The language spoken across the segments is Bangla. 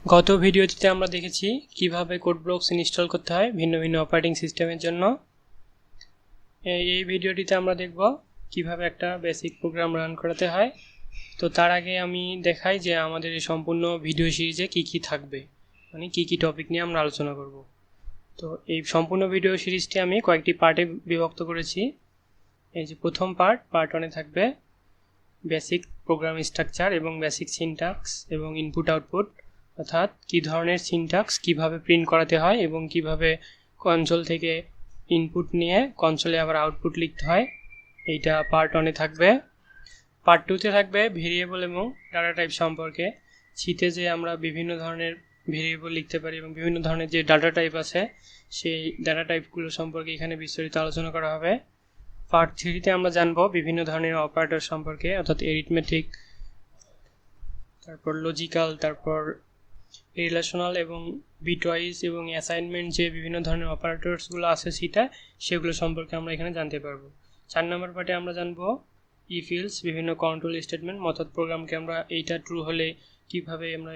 গত ভিডিওটিতে আমরা দেখেছি কিভাবে কোড ব্লকস ইনস্টল করতে হয় ভিন্ন ভিন্ন অপারেটিং সিস্টেমের জন্য। এই ভিডিওটিতে আমরা দেখব কিভাবে একটা বেসিক প্রোগ্রাম রান করাতে হয়। তো তার আগে আমি দেখাই যে আমাদের এই সম্পূর্ণ ভিডিও সিরিজে কি কি থাকবে, মানে কি কি টপিক নিয়ে আমরা আলোচনা করব। তো এই সম্পূর্ণ ভিডিও সিরিজটি আমি কয়েকটি পার্টে বিভক্ত করেছি। এই যে প্রথম পার্ট 1-এ থাকবে বেসিক প্রোগ্রাম স্ট্রাকচার এবং বেসিক সিনট্যাক্স এবং ইনপুট আউটপুট, অর্থাৎ কী ধরনের সিনট্যাক্স কিভাবে প্রিন্ট করাতে হয় এবং কিভাবে কনসোল থেকে ইনপুট নিয়ে কনসোলে আবার আউটপুট লিখতে হয়। এইটা পার্ট 1-এ থাকবে। পার্ট 2-তে থাকবে ভেরিয়েবল এবং ডাটা টাইপ সম্পর্কে। সিতে যে আমরা বিভিন্ন ধরনের ভেরিয়েবল লিখতে পারি এবং বিভিন্ন ধরনের যে ডাটা টাইপ আছে সেই ডাটা টাইপগুলো সম্পর্কে এখানে বিস্তারিত আলোচনা করা হবে। পার্ট 3-তে আমরা জানবো বিভিন্ন ধরনের অপারেটর সম্পর্কে, অর্থাৎ এরিথমেটিক, তারপর লজিক্যাল, তারপর রিলেশনাল এবং বিটওয়াইজ এবং অ্যাসাইনমেন্ট যে বিভিন্ন ধরনের অপারেটরসগুলো আছে সেগুলো সম্পর্কে আমরা এখানে জানতে পারবো। 4 নম্বর পার্টে আমরা জানবো ইফিলস, বিভিন্ন কন্ট্রোল স্টেটমেন্ট, অর্থাৎ প্রোগ্রামকে আমরা এইটা ট্রু হলে কিভাবে আমরা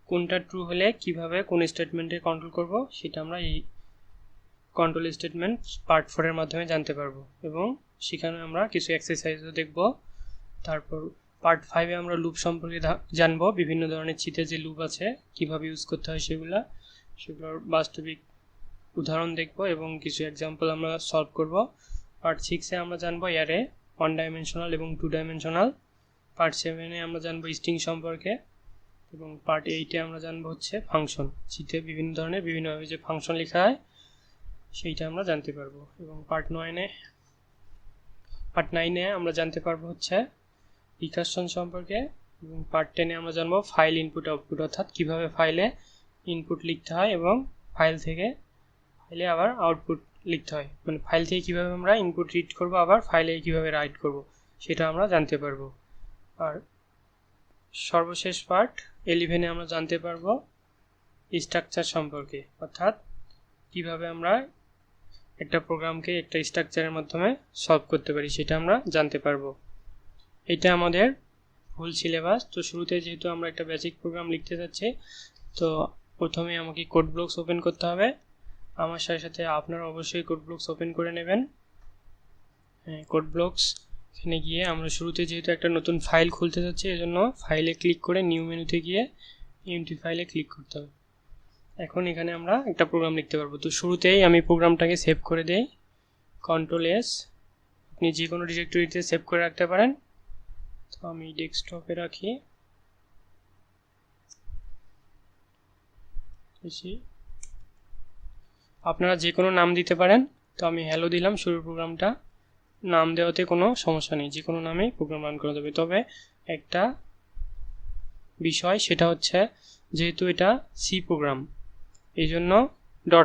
কোনটা ট্রু হলে কিভাবে কোন স্টেটমেন্টে কন্ট্রোল করব সেটা আমরা এই কন্ট্রোল স্টেটমেন্ট পার্ট 4-এর মাধ্যমে জানতে পারবো এবং সেখানে আমরা কিছু এক্সারসাইজও দেখব। তারপর পার্ট 5-এ আমরা লুপ সম্পর্কে জানবো, বিভিন্ন ধরনের চিতে যে লুপ আছে কিভাবে ইউজ করতে হয় সেগুলোর বাস্তবিক উদাহরণ দেখব এবং কিছু এক্সাম্পল আমরা সলভ করব। পার্ট 6-এ আমরা জানবো অ্যারে, 1 ডাইমেনশনাল এবং 2 ডাইমেনশনাল। পার্ট 7-এ আমরা জানবো স্ট্রিং সম্পর্কে এবং পার্ট 8-এ আমরা জানবো হচ্ছে ফাংশন। চিতে বিভিন্ন ধরনের বিভিন্নভাবে যে ফাংশন লেখা হয় সেইটা আমরা জানতে পারবো। এবং পার্ট 9-এ আমরা জানতে পারবো হচ্ছে রিকারশন সম্পর্কে এবং পার্ট 10-এ আমরা জানবো ফাইল ইনপুট আউটপুট, অর্থাৎ কিভাবে ফাইলে ইনপুট লিখতে হয় এবং ফাইলে আবার আউটপুট লিখতে হয়, মানে ফাইল থেকে কিভাবে আমরা ইনপুট রিড করব আবার ফাইলে কিভাবে রাইট করব সেটা আমরা জানতে পারবো। আর সর্বশেষ পার্ট 11-এ আমরা জানতে পারবো স্ট্রাকচার সম্পর্কে, অর্থাৎ কিভাবে আমরা একটা প্রোগ্রামকে একটা স্ট্রাকচারের মাধ্যমে সলভ করতে পারি সেটা আমরা জানতে পারবো। এটা আমাদের ফুল সিলেবাস। তো শুরুতে যেহেতু আমরা একটা বেসিক প্রোগ্রাম লিখতে যাচ্ছি, তো প্রথমে আমাকে কোড ব্লকস ওপেন করতে হবে। আমার সাথে সাথে আপনারা অবশ্যই কোড ব্লকস ওপেন করে নেবেন। কোড ব্লকস এখানে গিয়ে আমরা শুরুতে যেহেতু একটা নতুন ফাইল খুলতে যাচ্ছি, এজন্য ফাইলে ক্লিক করে নিউ মেনুতে গিয়ে এমটি ফাইলে ক্লিক করতে হবে। এখন এখানে আমরা একটা প্রোগ্রাম লিখতে পারবো। তো শুরুতেই আমি প্রোগ্রামটাকে সেভ করে দেই, Ctrl+S। আপনি যে কোনো ডিরেক্টরিতে সেভ করে রাখতে পারেন, তো আমি ডেস্কটপে রাখি। আপনারা যে কোনো নাম দিতে পারেন, তো আমি হ্যালো দিলাম। শুরুর প্রোগ্রামটা নাম দেওয়াতে কোনো সমস্যা নেই, যে কোনো নামেই প্রোগ্রাম রান করা যাবে। তবে একটা বিষয়, সেটা হচ্ছে যেহেতু এটা সি প্রোগ্রাম, এই জন্য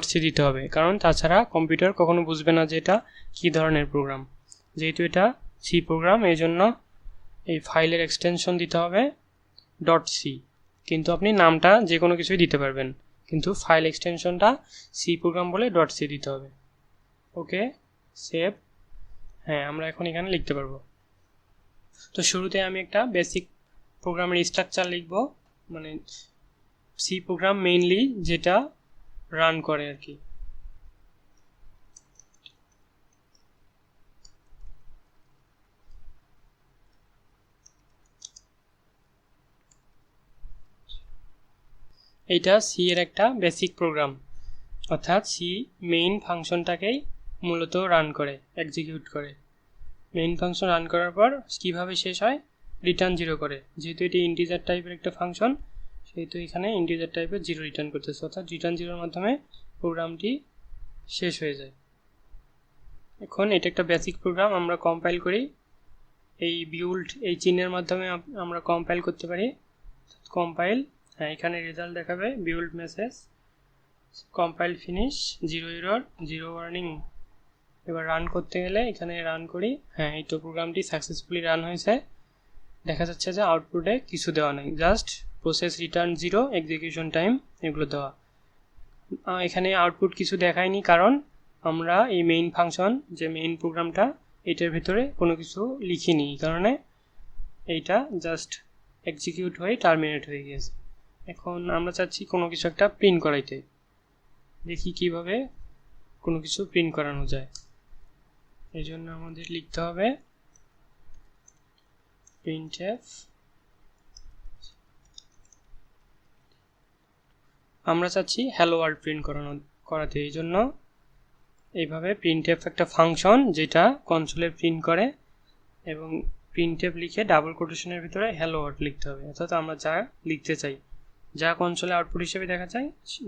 .c দিতে হবে, কারণ তাছাড়া কম্পিউটার কখনো বুঝবে না যে এটা কী ধরনের প্রোগ্রাম। যেহেতু এটা সি প্রোগ্রাম, এই জন্য এই ফাইলের এক্সটেনশন দিতে হবে .c, কিন্তু আপনি নামটা যে কোনো কিছুই দিতে পারবেন, কিন্তু ফাইল এক্সটেনশনটা সি প্রোগ্রাম বলে .c দিতে হবে। ওকে, সেভ। হ্যাঁ, আমরা এখন এখানে লিখতে পারবো। তো শুরুতে আমি একটা বেসিক প্রোগ্রামের স্ট্রাকচার লিখব, মানে সি প্রোগ্রাম মেইনলি যেটা রান করে আর কি। এইটা সি এর একটা বেসিক প্রোগ্রাম, অর্থাৎ সি মেইন ফাংশনটাকেই মূলত রান করে, এক্সিকিউট করে। মেইন ফাংশন রান করার পর কীভাবে শেষ হয়, রিটার্ন 0 করে। যেহেতু এটি ইন্টিজার টাইপের একটা ফাংশন, সেহেতু এখানে ইন্টিজার টাইপের 0 রিটার্ন করতেছে, অর্থাৎ রিটার্ন 0-এর মাধ্যমে প্রোগ্রামটি শেষ হয়ে যায়। এখন এটা একটা বেসিক প্রোগ্রাম, আমরা কম্পাইল করি। এই বিউল্ড এই চিহ্নের মাধ্যমে আমরা কম্পাইল করতে পারি। কম্পাইল, হ্যাঁ, এখানে রেজাল্ট দেখাবে build message, compile finish, 0 error, 0 warning. এবার রান করতে গেলে এখানে রান করি। হ্যাঁ, এই তো প্রোগ্রামটি সাকসেসফুলি রান হয়েছে। দেখা যাচ্ছে যে আউটপুটে কিছু দেওয়া নেই, just process return 0, execution time এগুলো দেওয়া। এখানে আউটপুট কিছু দেখায়নি, কারণ আমরা এই মেইন ফাংশন যে মেইন প্রোগ্রামটা এটার ভিতরে কোনো কিছু লিখিনি, এই কারণে এইটা জাস্ট এক্সিকিউট হয়ে টার্মিনেট হয়ে গিয়েছে। এখন আমরা চাচ্ছি কোনো কিছু একটা প্রিন্ট করাইতে, দেখি কিভাবে কোনো কিছু প্রিন্ট করানো যায়। এই জন্য আমাদের লিখতে হবে printf। আমরা চাচ্ছি হ্যালো ওয়ার্ল্ড প্রিন্ট করাতে, এই জন্য এইভাবে printf একটা ফাংশন যেটা কনসোলে প্রিন্ট করে, এবং printf লিখে ডাবল কোটেশনের ভিতরে হ্যালো ওয়ার্ল্ড লিখতে হবে। অর্থাৎ আমরা যা লিখতে চাই, যা কনসোলে আউটপুট হিসেবে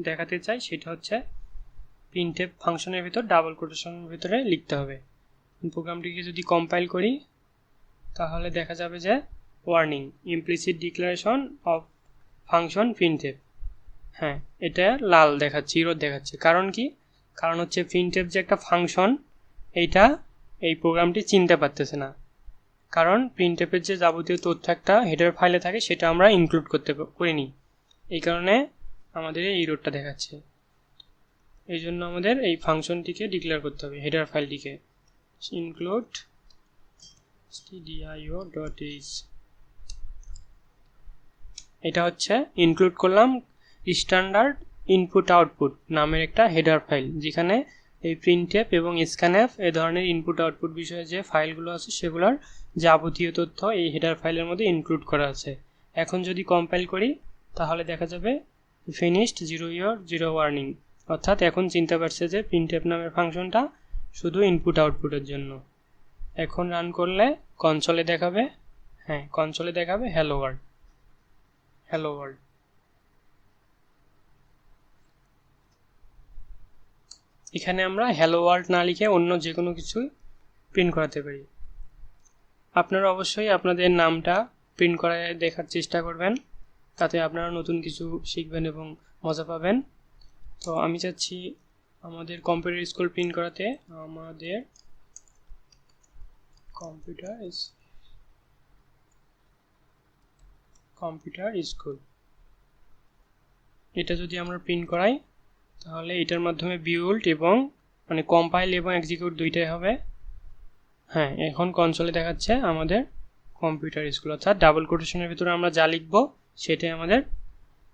দেখাতে চাই সেটা হচ্ছে printf ফাংশনের ভিতর ডাবল কোটেশনের ভিতরে লিখতে হবে। প্রোগ্রামটিকে যদি কম্পাইল করি তাহলে দেখা যাবে যে warning implicit declaration of function printf, হ্যাঁ এটা লাল দেখাচ্ছে, ইরর দেখাচ্ছে। কারণ কি? কারণ হচ্ছে printf যে একটা ফাংশন, এইটা এই প্রোগ্রামটি চিনতে পারতেছে না। কারণ printf এর যে যাবতীয় তথ্য একটা হেডার ফাইলে থাকে সেটা আমরা ইনক্লুড করিনি, এই কারণে আমাদের এই ইররটা দেখাচ্ছে। এই জন্য আমাদের এই ফাংশনটিকে ডিক্লেয়ার করতে হবে, হেডার ফাইলটিকে include stdio.h। এটা হচ্ছে ইনক্লুড করলাম স্ট্যান্ডার্ড ইনপুট আউটপুট নামের একটা হেডার ফাইল, যেখানে এই printf এবং scanf এই ধরনের ইনপুট আউটপুট বিষয়ে যে ফাইলগুলো আছে সেগুলোর যাবতীয় তথ্য এই হেডার ফাইলের মধ্যে ইনক্লুড করা আছে। এখন যদি কম্পাইল করি তাহলে দেখা যাবে ফিনিশড 0 ইয়ার 0 ওয়ার্নিং, অর্থাৎ এখন চিনতে পারছে যে printf নামের ফাংশনটা শুধু ইনপুট আউটপুটের জন্য। এখন রান করলে কনসোলে দেখাবে, হ্যাঁ কনসোলে দেখাবে হ্যালো ওয়ার্ল্ড, হ্যালো ওয়ার্ল্ড। এখানে আমরা হ্যালো ওয়ার্ল্ড না লিখে অন্য যে কোনো কিছু প্রিন্ট করাতে পারি। আপনারা অবশ্যই আপনাদের নামটা প্রিন্ট করায় দেখার চেষ্টা করবেন, তাতে আপনারা নতুন কিছু শিখবেন এবং মজা পাবেন। তো আমি চাচ্ছি আমাদের কম্পিউটার স্কুল প্রিন্ট করাতে আমাদের কম্পিউটার স্কুল এটা যদি আমরা প্রিন্ট করাই তাহলে এটার মাধ্যমে বিল্ড এবং মানে কম্পাইল এবং এক্সিকিউট দুইটাই হবে। হ্যাঁ এখন কনসোলে দেখাচ্ছে আমাদের কম্পিউটার স্কুল, অর্থাৎ ডাবল কোটেশনের ভিতরে আমরা যা লিখব সেটাই আমাদের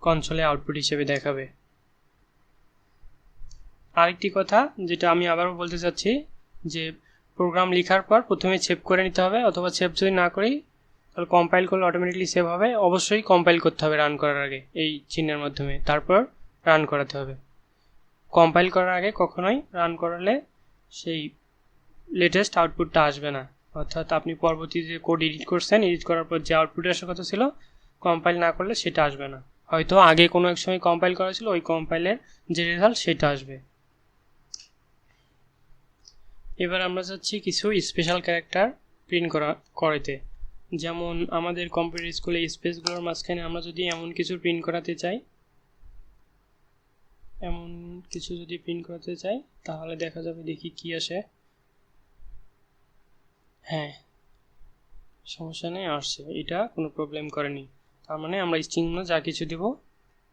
কনসোলে আউটপুট হিসেবে দেখাবে। আরেকটি কথা যেটা আমি আবারও বলতে চাচ্ছি, যে প্রোগ্রাম লেখার পর প্রথমে সেভ করে নিতে হবে, অথবা সেভ যদি না করি তাহলে কম্পাইল করলে অটোমেটিকলি সেভ হবে। অবশ্যই কম্পাইল করতে হবে রান করার আগে, এই চিহ্নের মাধ্যমে তারপর রান করাতে হবে। কম্পাইল করার আগে কখনোই রান করালে সেই লেটেস্ট আউটপুটটা আসবে না, অর্থাৎ আপনি পরবর্তীতে যে কোড এডিট করছেন, এডিট করার পর যে আউটপুট আসার কথা ছিল কম্পাইল না করলে সেটা আসবে না। হয়তো আগে কোনো এক সময় কম্পাইল করা ছিল, ওই কম্পাইলের যে রেজাল্ট সেটা আসবে। এবার আমরা চাচ্ছি কিছু স্পেশাল ক্যারেক্টার প্রিন্ট করাতে, যেমন আমাদের কম্পিউটার স্কুলে স্পেসগুলোর মাঝখানে আমরা যদি এমন কিছু প্রিন্ট করাতে চাই, তাহলে দেখা যাবে, দেখি কি আসে। হ্যাঁ সমস্যা নেই, আসছে, এটা কোনো প্রবলেম করেনি। তার মানে আমরা স্ট্রিং যা কিছু দেব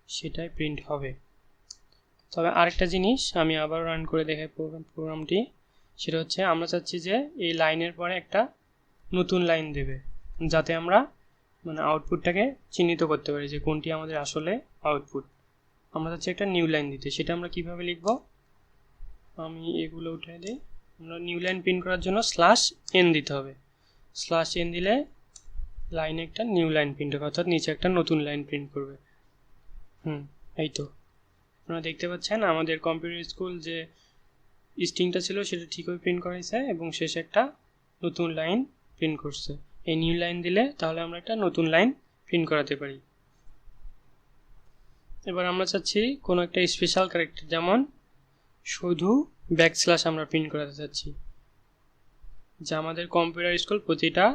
সেটাই প্রিন্ট হবে। তবে আরেকটা জিনিস আমি আবার রান করে দেখাই প্রোগ্রামটি, সেটা হচ্ছে আমরা চাচ্ছি যে এই লাইনের পরে একটা নতুন লাইন দেবে, যাতে আমরা মানে আউটপুটটাকে চিহ্নিত করতে পারি যে কোনটি আমাদের আসলে আউটপুট। আমরা চাচ্ছি একটা নিউ লাইন দিতে, সেটা আমরা কিভাবে লিখব, আমি এগুলো উঠিয়ে দিই। আমরা নিউ লাইন প্রিন্ট করার জন্য /n দিতে হবে। /n দিলে লাইনে একটা নিউ লাইন প্রিন্ট হবে, অর্থাৎ নিচে একটা নতুন লাইন প্রিন্ট করবে। এই তো আপনারা দেখতে পাচ্ছেন আমাদের কম্পিউটার স্কুল যে স্ট্রিংটা ছিল সেটা ঠিকই প্রিন্ট করেছে এবং শেষে একটা নতুন লাইন প্রিন্ট করছে। এই নিউ লাইন দিলে তাহলে আমরা একটা নতুন লাইন প্রিন্ট করাতে পারি। এবার আমরা চাচ্ছি কোনো একটা স্পেশাল ক্যারেক্টার, যেমন শুধু ব্যাকস্ল্যাশ আমরা প্রিন্ট করাতে চাচ্ছি, যা আমাদের কম্পিউটার স্কুল প্রতিটা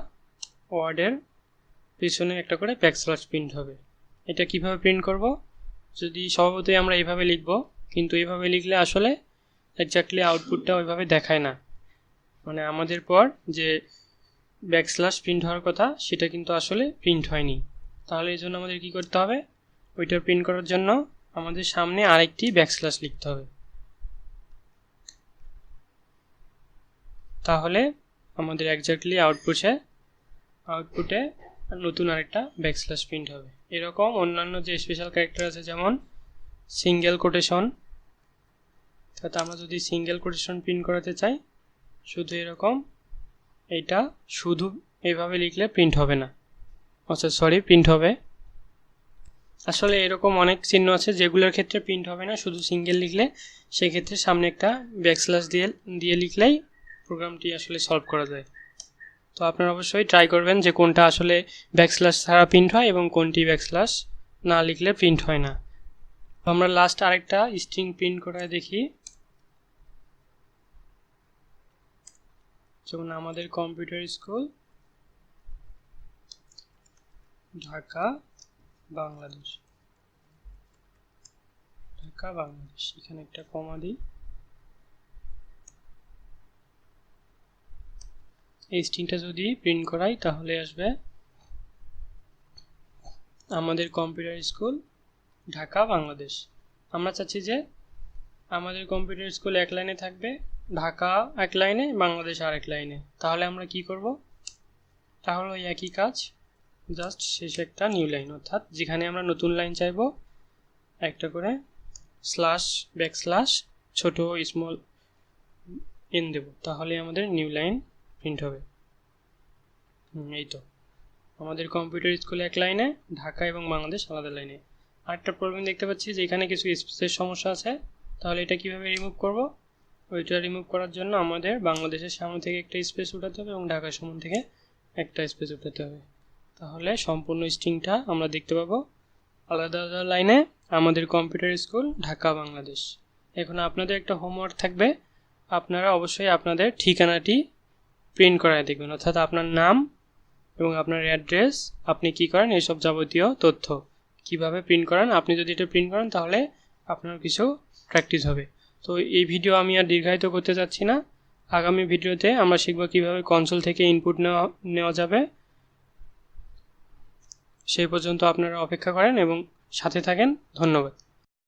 ওয়ার্ডের পিছনে একটা করে ব্যাকস্ল্যাশ প্রিন্ট হবে। এটা কিভাবে প্রিন্ট করব, যদি স্বভাবতই আমরা এইভাবে লিখব, কিন্তু এইভাবে লিখলে আসলে এক্স্যাক্টলি আউটপুটটা ওইভাবে দেখায় না, মানে আমাদের পর যে ব্যাকস্ল্যাশ প্রিন্ট হওয়ার কথা সেটা কিন্তু আসলে প্রিন্ট হয়নি। তাহলে এই জন্য আমাদের কী করতে হবে, ওইটা প্রিন্ট করার জন্য আমাদের সামনে আরেকটি ব্যাকস্ল্যাশ লিখতে হবে। তাহলে আমাদের এক্স্যাক্টলি আউটপুটে আর নতুন আরেকটা ব্যাকস্ল্যাশ প্রিন্ট হবে। এরকম অন্যান্য যে স্পেশাল ক্যারেক্টার আছে যেমন সিঙ্গেল কোটেশন, অর্থাৎ আমরা যদি সিঙ্গেল কোটেশন প্রিন্ট করাতে চাই শুধু এরকম, এটা শুধু এইভাবে লিখলে প্রিন্ট হবে না, প্রিন্ট হবে। আসলে এরকম অনেক চিহ্ন আছে যেগুলোর ক্ষেত্রে প্রিন্ট হবে না, শুধু সিঙ্গেল লিখলে। সেক্ষেত্রে সামনে একটা ব্যাকস্ল্যাশ দিয়ে লিখলেই প্রোগ্রামটি আসলে সলভ করা যায়। তো আপনারা অবশ্যই ট্রাই করবেন যে কোনটা আসলে ব্যাকস্ল্যাশ ছাড়া প্রিন্ট হয় এবং কোনটি ব্যাকস্ল্যাশ না লিখলে প্রিন্ট হয় না। তো আমরা লাস্ট আরেকটা স্ট্রিং প্রিন্ট করে দেখি। যেমন আমাদের কম্পিউটার স্কুল ঢাকা বাংলাদেশ, এখানে একটা কমা দিই। এই স্ট্রিংটা যদি প্রিন্ট করাই তাহলে আসবে আমাদের কম্পিউটার স্কুল ঢাকা বাংলাদেশ। আমরা চাচ্ছি যে আমাদের কম্পিউটার স্কুল এক লাইনে থাকবে, ঢাকা এক লাইনে, বাংলাদেশ আর এক লাইনে। তাহলে আমরা কি করব? তাহলে ওই একই কাজ, জাস্ট শেষে একটা নিউ লাইন, অর্থাৎ যেখানে আমরা নতুন লাইন চাইবো একটা করে স্ল্যাশ ব্যাকস্ল্যাশ ছোট স্মল এন দেব, তাহলে আমাদের নিউ লাইন প্রিন্ট হবে। এই তো আমাদের কম্পিউটার স্কুল এক লাইনে, ঢাকা এবং বাংলাদেশ আলাদা লাইনে। আরেকটা প্রবলেম দেখতে পাচ্ছি যে এখানে কিছু স্পেসের সমস্যা আছে। তাহলে এটা কিভাবে রিমুভ করব? ওইটা রিমুভ করার জন্য আমাদের বাংলাদেশের সামনে থেকে একটা স্পেস উঠাতে হবে এবং ঢাকার সামনে থেকে একটা স্পেস উঠাতে হবে। তাহলে সম্পূর্ণ স্ট্রিংটা আমরা দেখতে পাবো আলাদা আলাদা লাইনে আমাদের কম্পিউটার স্কুল ঢাকা বাংলাদেশ। এখন আপনাদের একটা হোমওয়ার্ক থাকবে, আপনারা অবশ্যই আপনাদের ঠিকানাটি প্রিন্ট করায় দেখবেন, অর্থাৎ আপনার নাম এবং আপনার অ্যাড্রেস, আপনি কি করেন, এইসব যাবতীয় তথ্য কিভাবে প্রিন্ট করেন। আপনি যদি এটা প্রিন্ট করেন তাহলে আপনার কিছু প্র্যাকটিস হবে। তো এই ভিডিও আমি আর দীর্ঘায়িত করতে যাচ্ছি না। আগামী ভিডিওতে আমরা শিখব কিভাবে কনসোল থেকে ইনপুট নেওয়া যাবে। সেই পর্যন্ত আপনারা অপেক্ষা করেন এবং সাথে থাকেন। ধন্যবাদ।